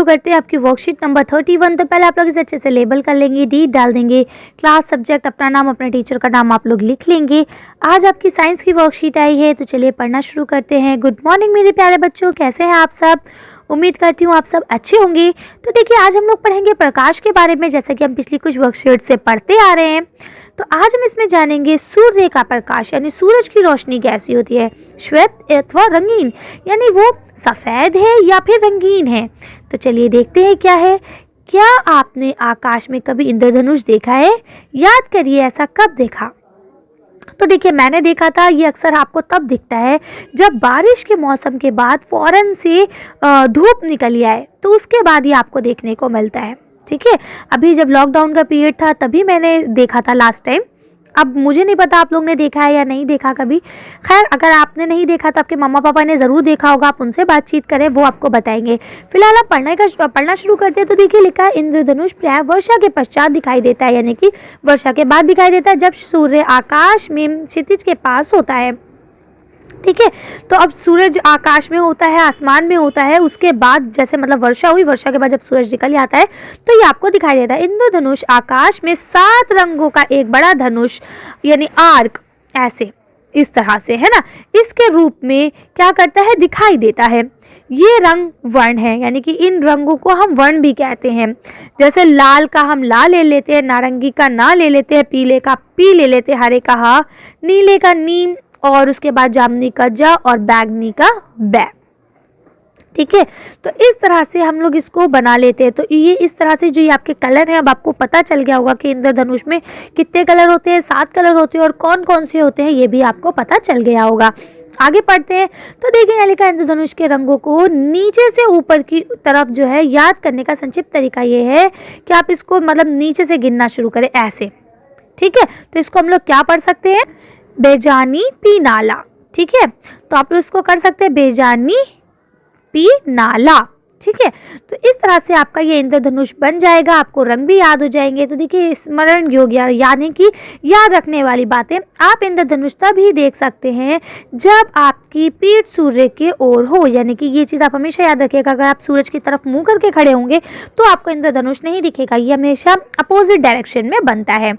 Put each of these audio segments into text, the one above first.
शुरू करते हैं आपकी वर्कशीट नंबर 31। तो पहले आप लोग इसे अच्छे से लेबल कर लेंगे, डी डाल देंगे, क्लास, सब्जेक्ट, अपना नाम, अपने टीचर का नाम आप लोग लिख लेंगे। आज आपकी साइंस की वर्कशीट आई है, तो चलिए पढ़ना शुरू करते हैं। गुड मॉर्निंग मेरे प्यारे बच्चों, कैसे हैं आप सब? उम्मीद करती हूँ आप सब अच्छे होंगे। तो देखिए आज हम लोग पढ़ेंगे प्रकाश के बारे में, जैसा कि हम पिछली कुछ वर्कशीट से पढ़ते आ रहे हैं। तो आज हम इसमें जानेंगे सूर्य का प्रकाश यानी सूरज की रोशनी कैसी होती है, श्वेत अथवा रंगीन, यानी वो सफ़ेद है या फिर रंगीन है। तो चलिए देखते हैं क्या है। क्या आपने आकाश में कभी इंद्रधनुष देखा है? याद करिए ऐसा कब देखा। तो देखिए मैंने देखा था, ये अक्सर आपको तब दिखता है जब बारिश के मौसम के बाद फौरन से धूप निकल आए, तो उसके बाद ये आपको देखने को मिलता है। ठीक है, अभी जब लॉकडाउन का पीरियड था तभी मैंने देखा था लास्ट टाइम। अब मुझे नहीं पता आप लोग ने देखा है या नहीं देखा कभी। खैर अगर आपने नहीं देखा तो आपके मम्मा पापा ने ज़रूर देखा होगा, आप उनसे बातचीत करें, वो आपको बताएंगे। फिलहाल आप पढ़ना शुरू करते हैं। तो देखिए लिखा है इंद्रधनुष प्रायः वर्षा के पश्चात दिखाई देता है, यानी कि वर्षा के बाद दिखाई देता है, जब सूर्य आकाश में क्षितिज के पास होता है। ठीक है, तो अब सूरज आकाश में होता है, आसमान में होता है, उसके बाद जैसे मतलब वर्षा हुई, वर्षा के बाद जब सूरज निकल आता है तो ये आपको दिखाई देता है। इंद्रधनुष आकाश में 7 रंगों का एक बड़ा धनुष यानी आर्क, ऐसे इस तरह से है ना, इसके रूप में क्या करता है, दिखाई देता है। ये रंग वर्ण है, यानी कि इन रंगों को हम वर्ण भी कहते हैं। जैसे लाल का हम ला ले लेते हैं, नारंगी का ना ले लेते हैं, पीले का पी ले लेते हैं, हरे का हा, नीले का नीन, और उसके बाद जामुनी का जा और बैगनी का बै। ठीक है, तो इस तरह से हम लोग इसको बना लेते हैं। तो ये इस तरह से जो ये आपके कलर हैं, अब आपको पता चल गया होगा कि इंद्रधनुष में कितने कलर होते हैं, 7 कलर होते हैं, और कौन कौन से होते हैं ये भी आपको पता चल गया होगा। आगे पढ़ते हैं। तो देखिए यहाँ लिखा है इंद्रधनुष के रंगों को नीचे से ऊपर की तरफ जो है याद करने का संक्षिप्त तरीका ये है कि आप इसको मतलब नीचे से गिनना शुरू करें ऐसे। ठीक है, तो इसको हम लोग क्या पढ़ सकते हैं, बेजानी पी नाला। ठीक है, तो आप लोग इसको कर सकते हैं बेजानी पी नाला। ठीक है, तो इस तरह से आपका ये इंद्रधनुष बन जाएगा, आपको रंग भी याद हो जाएंगे। तो देखिए स्मरण योग्य यानी कि याद रखने वाली बातें, आप इंद्रधनुष तभी देख सकते हैं जब आपकी पीठ सूर्य के ओर हो, यानी कि ये चीज़ आप हमेशा याद रखिएगा। अगर आप सूरज की तरफ मुंह करके खड़े होंगे तो आपको इंद्रधनुष नहीं दिखेगा, ये हमेशा अपोजिट डायरेक्शन में बनता है।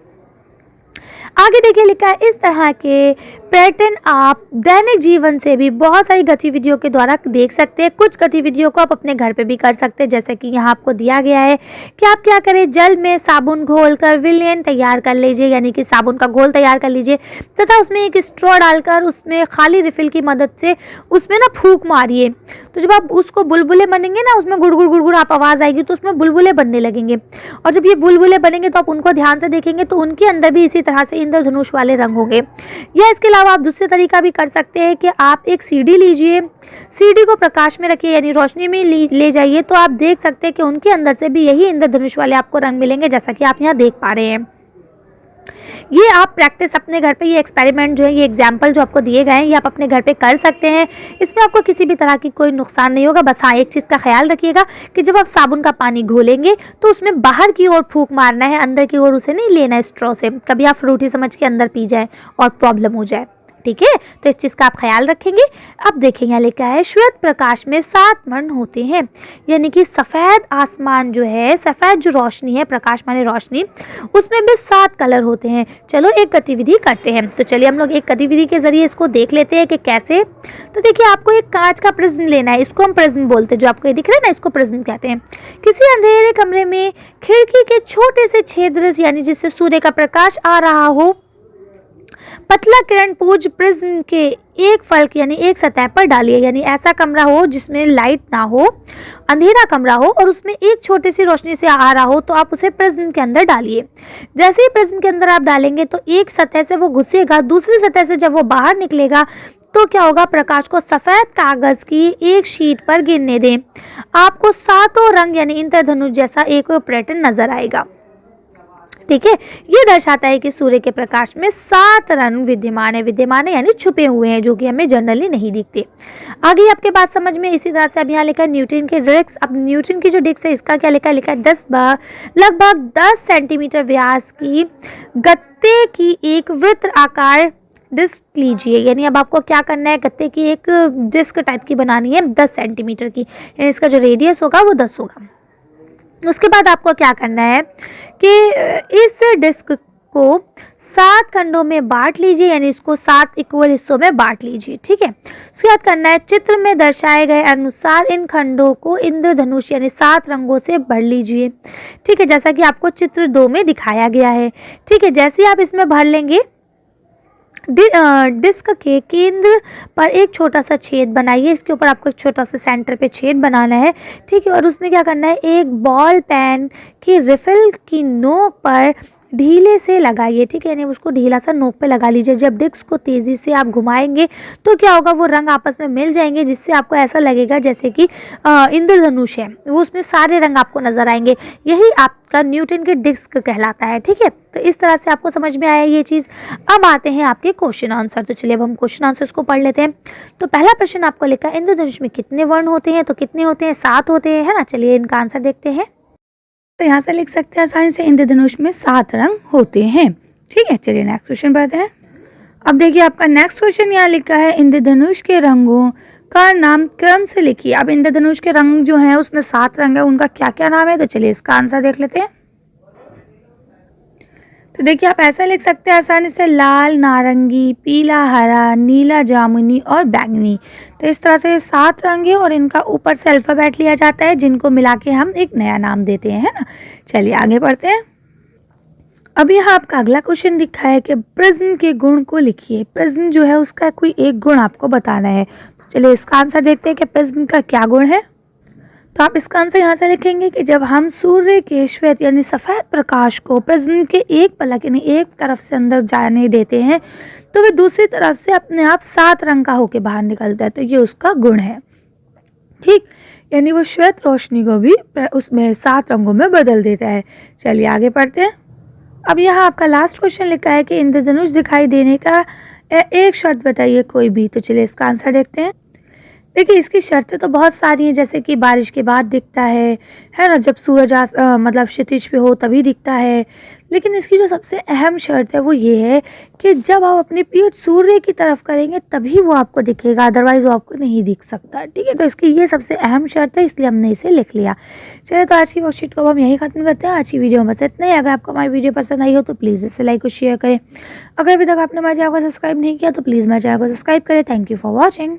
आगे देखिए लिखा है इस तरह के पैटर्न आप दैनिक जीवन से भी बहुत सारी गतिविधियों के द्वारा देख सकते हैं। कुछ गतिविधियों को आप अपने घर पे भी कर सकते हैं, जैसे कि यहाँ आपको दिया गया है कि आप क्या करें, जल में साबुन घोलकर विलयन तैयार कर लीजिए, यानी कि साबुन का घोल तैयार कर लीजिए, तथा उसमें एक स्ट्रॉ डालकर उसमें खाली रिफिल की मदद से उसमें ना फूंक मारिए। तो जब आप उसको बुलबुले बनेंगे ना, उसमें गुड़गुड़ गुड़गुड़ आप आवाज़ आएगी तो उसमें बुलबुले बनने लगेंगे, और जब ये बुलबुले बनेंगे तो आप उनको ध्यान से देखेंगे तो उनके अंदर भी इसी तरह से इंद्रधनुष वाले रंग होंगे। या इसके अलावा आप दूसरे तरीका भी कर सकते हैं कि आप एक सीढ़ी लीजिए, सीढ़ी को प्रकाश में रखिए यानी रोशनी में ले जाइए, तो आप देख सकते हैं कि उनके अंदर से भी यही इंद्रधनुष वाले आपको रंग मिलेंगे, जैसा कि आप यहाँ देख पा रहे हैं। ये आप प्रैक्टिस अपने घर पे, ये एक्सपेरिमेंट जो है, ये एग्जाम्पल जो आपको दिए गए हैं, ये आप अपने घर पे कर सकते हैं। इसमें आपको किसी भी तरह की कोई नुकसान नहीं होगा। बस हाँ एक चीज़ का ख्याल रखिएगा कि जब आप साबुन का पानी घोलेंगे तो उसमें बाहर की ओर फूंक मारना है, अंदर की ओर उसे नहीं लेना है स्ट्रॉ से, कभी आप फ्रूटी समझ के अंदर पी जाए और प्रॉब्लम हो जाए। ठीक है, तो इस चीज़ का आप ख्याल रखेंगे। अब देखें यहाँ लिखा है श्वेत प्रकाश में 7 वर्ण होते हैं, यानी कि सफ़ेद आसमान जो है, सफ़ेद जो रोशनी है, प्रकाश माने रोशनी, उसमें भी 7 कलर होते हैं। चलो एक गतिविधि करते हैं। तो चलिए हम लोग एक गतिविधि के जरिए इसको देख लेते हैं कि कैसे। तो देखिए आपको एक कांच का प्रिज्म लेना है, इसको हम प्रिज्म बोलते हैं, जो आपको ये दिख रहा है ना, इसको प्रिज्म कहते हैं। किसी अंधेरे कमरे में खिड़की के छोटे से छिद्र यानी जिससे सूर्य का प्रकाश आ रहा हो, पतला किरण पूज प्रिज्म के एक फलक यानी एक सतह पर डालिए, यानी ऐसा कमरा हो जिसमें लाइट ना हो, अंधेरा कमरा हो और उसमें एक छोटी सी रोशनी से आ रहा हो, तो आप उसे प्रिज्म के अंदर डालिए। जैसे ही प्रिज्म के अंदर आप डालेंगे तो एक सतह से वो घुसेगा, दूसरी सतह से जब वो बाहर निकलेगा तो क्या होगा, प्रकाश को सफ़ेद कागज की एक शीट पर गिरने दें। आपको 7 रंग यानी इंद्रधनुष जैसा एक पैटर्न नजर आएगा। ठीक है, ये दर्शाता है कि सूर्य के प्रकाश में 7 रंग विद्यमान है यानी छुपे हुए हैं, जो कि हमें जनरली नहीं दिखते। आगे आपके बात समझ में। इसी तरह से अब यहाँ लिखा है न्यूटन के डिस्क। अब न्यूटन की जो डिस्क है इसका क्या लिखा है, लगभग 10 सेंटीमीटर व्यास की गत्ते की एक वृत्त आकार डिस्क लीजिए। यानी अब आपको क्या करना है, गत्ते की एक डिस्क टाइप की बनानी है 10 सेंटीमीटर की, यानी इसका जो रेडियस होगा वो 10 होगा। उसके बाद आपको क्या करना है कि इस डिस्क को 7 खंडों में बांट लीजिए, यानी इसको 7 इक्वल हिस्सों में बांट लीजिए। ठीक है, उसके बाद करना है, चित्र में दर्शाए गए अनुसार इन खंडों को इंद्रधनुष यानी 7 रंगों से भर लीजिए। ठीक है, जैसा कि आपको चित्र 2 में दिखाया गया है। ठीक है, जैसे ही आप इसमें भर लेंगे, डिस्क के केंद्र पर एक छोटा सा छेद बनाइए। इसके ऊपर आपको एक छोटा सा सेंटर पे छेद बनाना है। ठीक है, और उसमें क्या करना है, एक बॉल पेन की रिफिल की नोक पर ढीले से लगाइए। ठीक है, यानी उसको ढीला सा नोक पे लगा लीजिए। जब डिस्क को तेज़ी से आप घुमाएंगे तो क्या होगा, वो रंग आपस में मिल जाएंगे, जिससे आपको ऐसा लगेगा जैसे कि इंद्रधनुष है, वो उसमें सारे रंग आपको नजर आएंगे। यही आपका न्यूटन के डिस्क कहलाता है। ठीक है, तो इस तरह से आपको समझ में आया ये चीज़। अब आते हैं आपके क्वेश्चन आंसर। तो चलिए अब हम क्वेश्चन आंसर को पढ़ लेते हैं। तो पहला प्रश्न आपको लिखा है, इंद्रधनुष में कितने वर्ण होते हैं? तो कितने होते हैं? 7 होते हैं, है ना। चलिए इनका आंसर देखते हैं। तो यहाँ से लिख सकते हैं आसानी से, इंद्रधनुष में 7 रंग होते हैं। ठीक है, चलिए नेक्स्ट क्वेश्चन पढ़ते हैं। अब देखिए आपका नेक्स्ट क्वेश्चन यहाँ लिखा है, इंद्रधनुष के रंगों का नाम क्रम से लिखिए। अब इंद्रधनुष के रंग जो हैं उसमें 7 रंग है, उनका क्या क्या नाम है? तो चलिए इसका आंसर देख लेते हैं। तो देखिए आप ऐसा लिख सकते हैं आसानी से, लाल, नारंगी, पीला, हरा, नीला, जामुनी और बैंगनी। तो इस तरह से 7 रंग है और इनका ऊपर से अल्फ़ाबेट लिया जाता है, जिनको मिला के हम एक नया नाम देते हैं, है ना। चलिए आगे बढ़ते हैं। अब यहाँ आपका अगला क्वेश्चन दिखा है कि प्रिज्म के गुण को लिखिए। प्रिज्म जो है उसका कोई एक गुण आपको बताना है। तो चलिए इसका आंसर देखते हैं कि प्रिज्म का क्या गुण है। तो आप इसका आंसर यहाँ से लिखेंगे कि जब हम सूर्य के श्वेत यानी सफ़ेद प्रकाश को प्रिज्म के एक पलक यानी एक तरफ से अंदर जाने देते हैं, तो वह दूसरी तरफ से अपने आप 7 रंग का होकर बाहर निकलता है। तो ये उसका गुण है। ठीक, यानी वो श्वेत रोशनी को भी उसमें 7 रंगों में बदल देता है। चलिए आगे पढ़ते हैं। अब यहाँ आपका लास्ट क्वेश्चन लिखा है कि इंद्रधनुष दिखाई देने का एक शर्त बताइए कोई भी। तो चलिए इसका आंसर देखते हैं। देखिए इसकी शर्तें तो बहुत सारी हैं, जैसे कि बारिश के बाद दिखता है ना, जब सूरज मतलब क्षितिज पे हो तभी दिखता है। लेकिन इसकी जो सबसे अहम शर्त है वो ये है कि जब आप अपनी पीठ सूर्य की तरफ करेंगे तभी वो आपको दिखेगा, अदरवाइज वो आपको नहीं दिख सकता। ठीक है, तो इसकी ये सबसे अहम शर्त है, इसलिए हमने इसे लिख लिया। चलिए तो आज की वर्कशीट को हम यही खत्म करते हैं। आज की वीडियो में बस इतना ही। अगर आपको हमारी वीडियो पसंद आई हो तो प्लीज़ इसे लाइक और शेयर करें। अगर अभी तक आपने हमारे चैनल को सब्सक्राइब नहीं किया तो प्लीज़ हमारे चैनल को सब्सक्राइब करें। Thank you for watching.